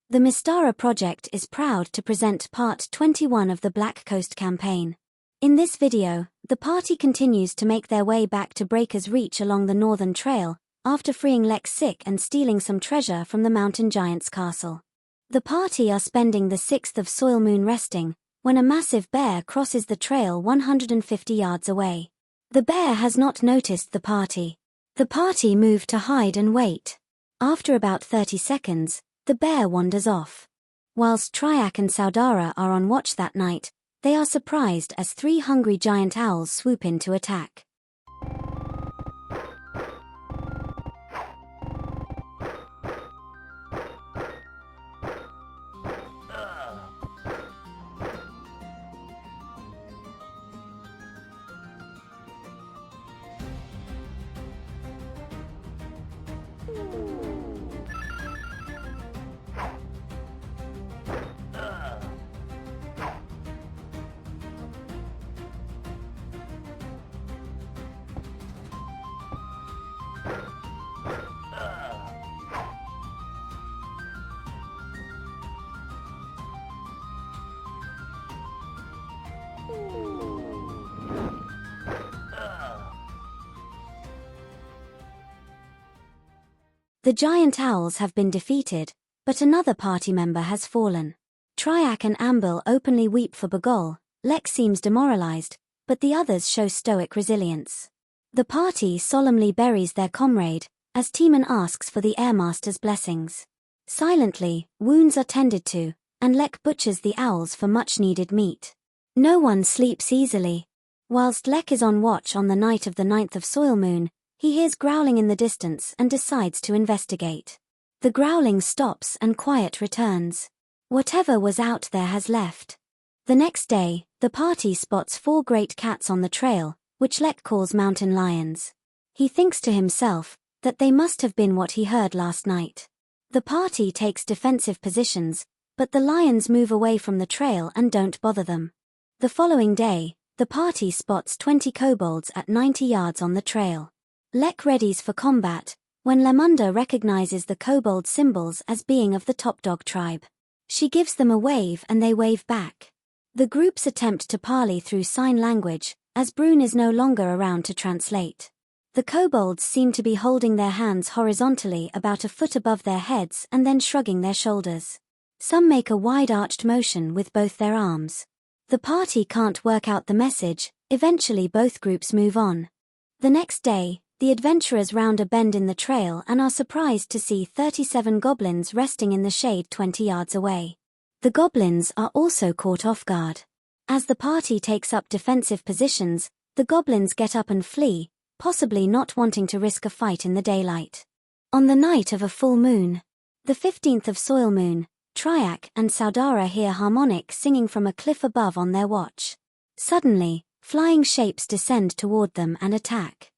The Mystara project is proud to present Part 21 of the Black Coast campaign. In this video, the party continues to make their way back to Breaker's Reach along the Northern Trail, after freeing Lex sick and stealing some treasure from the Mountain Giant's castle. The party are spending the 6th of Soil Moon resting, when a massive bear crosses the trail 150 yards away. The bear has not noticed the party. The party move to hide and wait. After about 30 seconds, the bear wanders off. Whilst Triac and Saudara are on watch that night, they are surprised as 3 hungry giant owls swoop in to attack. The giant owls have been defeated, but another party member has fallen. Triac and Ambil openly weep for Bagol. Lex seems demoralized, but the others show stoic resilience. The party solemnly buries their comrade, as Timon asks for the Airmaster's blessings. Silently, wounds are tended to, and Lek butchers the owls for much-needed meat. No one sleeps easily. Whilst Lek is on watch on the night of the 9th of Soil Moon, he hears growling in the distance and decides to investigate. The growling stops and quiet returns. Whatever was out there has left. The next day, the party spots 4 great cats on the trail, which Lek calls mountain lions. He thinks to himself that they must have been what he heard last night. The party takes defensive positions, but the lions move away from the trail and don't bother them. The following day, the party spots 20 kobolds at 90 yards on the trail. Lek readies for combat, when Lemunda recognizes the kobold symbols as being of the Top Dog tribe. She gives them a wave and they wave back. The groups attempt to parley through sign language, as Brune is no longer around to translate. The kobolds seem to be holding their hands horizontally about a foot above their heads and then shrugging their shoulders. Some make a wide-arched motion with both their arms. The party can't work out the message. Eventually both groups move on. The next day, the adventurers round a bend in the trail and are surprised to see 37 goblins resting in the shade 20 yards away. The goblins are also caught off guard. As the party takes up defensive positions, the goblins get up and flee, possibly not wanting to risk a fight in the daylight. On the night of a full moon, the 15th of Soil Moon, Triac and Saudara hear harmonic singing from a cliff above on their watch. Suddenly, flying shapes descend toward them and attack.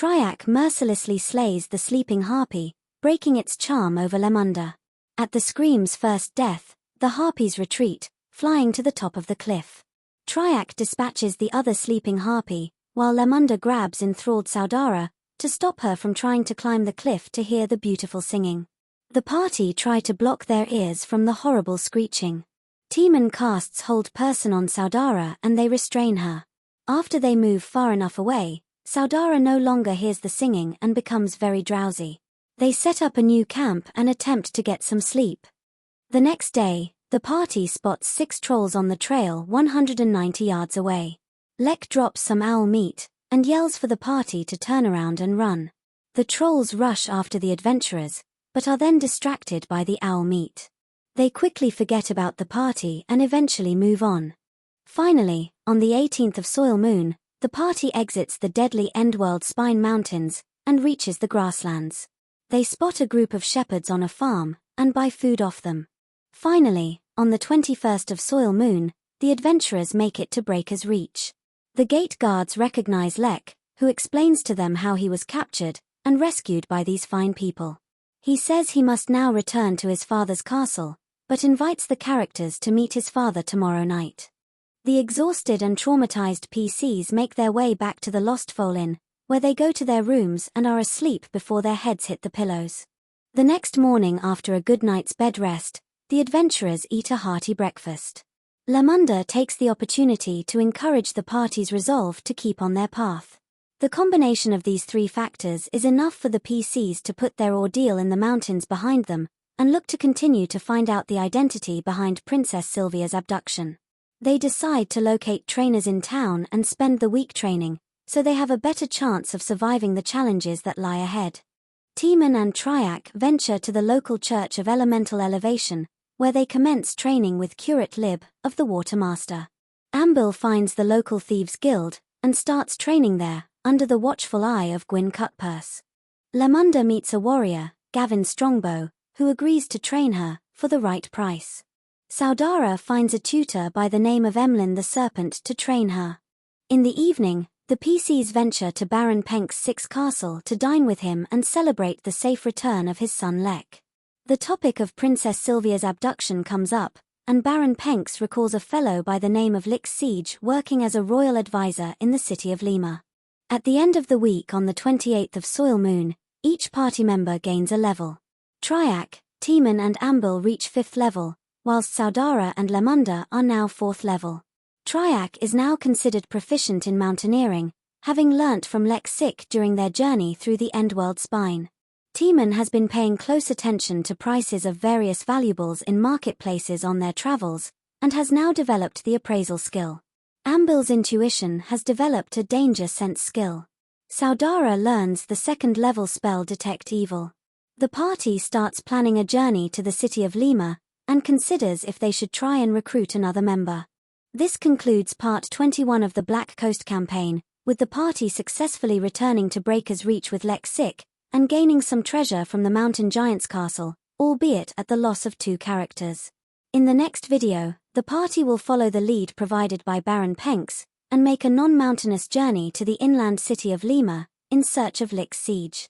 Triac mercilessly slays the sleeping harpy, breaking its charm over Lemunda. At the scream's first death, the harpies retreat, flying to the top of the cliff. Triac dispatches the other sleeping harpy, while Lemunda grabs enthralled Saudara to stop her from trying to climb the cliff to hear the beautiful singing. The party try to block their ears from the horrible screeching. Timon casts hold person on Saudara and they restrain her. After they move far enough away, Saudara no longer hears the singing and becomes very drowsy. They set up a new camp and attempt to get some sleep. The next day, the party spots 6 trolls on the trail 190 yards away. Lek drops some owl meat and yells for the party to turn around and run. The trolls rush after the adventurers, but are then distracted by the owl meat. They quickly forget about the party and eventually move on. Finally, on the 18th of Soil Moon, the party exits the deadly Endworld Spine mountains and reaches the grasslands. They spot a group of shepherds on a farm and buy food off them. Finally, on the 21st of Soil Moon, the adventurers make it to Breaker's Reach. The gate guards recognize Lek, who explains to them how he was captured and rescued by these fine people. He says he must now return to his father's castle, but invites the characters to meet his father tomorrow night. The exhausted and traumatized PCs make their way back to the Lost Foal Inn, where they go to their rooms and are asleep before their heads hit the pillows. The next morning, after a good night's bed rest, the adventurers eat a hearty breakfast. Lemunda takes the opportunity to encourage the party's resolve to keep on their path. The combination of these 3 factors is enough for the PCs to put their ordeal in the mountains behind them and look to continue to find out the identity behind Princess Sylvia's abduction. They decide to locate trainers in town and spend the week training, so they have a better chance of surviving the challenges that lie ahead. Timon and Triac venture to the local Church of Elemental Elevation, where they commence training with Curate Lib of the Watermaster. Ambil finds the local Thieves' Guild and starts training there, under the watchful eye of Gwyn Cutpurse. Lemunda meets a warrior, Gavin Strongbow, who agrees to train her, for the right price. Saudara finds a tutor by the name of Emlyn the Serpent to train her. In the evening, the PCs venture to Baron Penk's 6 castle to dine with him and celebrate the safe return of his son Lek. The topic of Princess Sylvia's abduction comes up, and Baron Penks recalls a fellow by the name of Lix Siege working as a royal advisor in the city of Lima. At the end of the week on the 28th of Soil Moon, each party member gains a level. Triac, Timon and Ambil reach 5th level, whilst Saudara and Lemunda are now 4th level. Triac is now considered proficient in mountaineering, having learnt from Lex Sick during their journey through the Endworld Spine. Timon has been paying close attention to prices of various valuables in marketplaces on their travels, and has now developed the appraisal skill. Ambil's intuition has developed a danger sense skill. Saudara learns the 2nd level spell Detect Evil. The party starts planning a journey to the city of Lima, and considers if they should try and recruit another member. This concludes part 21 of the Black Coast campaign, with the party successfully returning to Breaker's Reach with Lex Sick, and gaining some treasure from the Mountain Giant's castle, albeit at the loss of 2 characters. In the next video, the party will follow the lead provided by Baron Penks, and make a non-mountainous journey to the inland city of Lima, in search of Lix Siege.